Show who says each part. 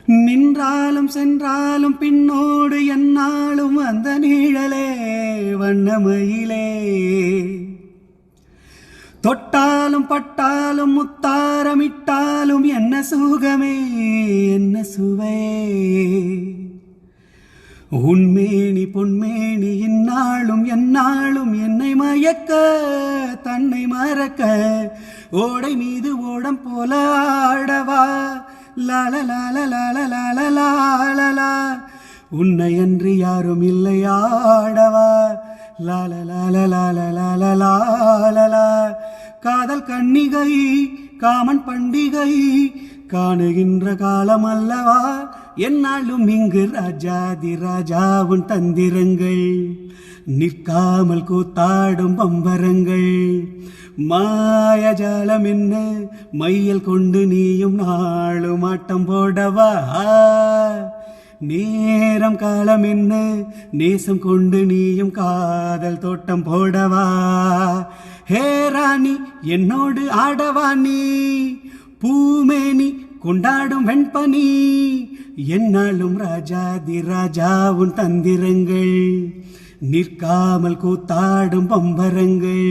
Speaker 1: நின்றாலும் சென்றாலும் பின்னோடு என்னாலும் அந்த நிழலே வண்ணமயிலே. தொட்டாலும் பட்டாலும் முத்தாரமிட்டாலும் என்ன சுகமே என்ன சுவே. உன்மேனி பொன்மேனி இந்நாளும் எந்நாளும் என்னை மயக்க தன்னை மறக்க ஓடை மீது ஓடம் போல ஆடவா லாலலாலலாலலாலலாலலா. உன்னை அன்றி யாரும் இல்லை ஆடவா லாலலாலலாலலாலலா. காதல் கன்னிகை காமன் பண்டிகை காணுகின்ற காலம் அல்லவா. என்னாலும் இங்கு ராஜாதி ராஜாவின் தந்திரங்கள் நிற்காமல் கூத்தாடும் பம்பரங்கள். மாயஜாலம் என்ன மையல் கொண்டு நீயும் நாளும் ஆட்டம் போடவா. நேரம் காலம் என்ன நேசம் கொண்டு நீயும் காதல் தோட்டம் போடவா. ஹே ராணி என்னோடு ஆடவா நீ பூமேனி கொண்டாடும் வெண்பனி. என்னாலும் ராஜாதி ராஜாவின் தந்திரங்கள் நிற்காமல் கூத்தாடும் பம்பரங்கள்.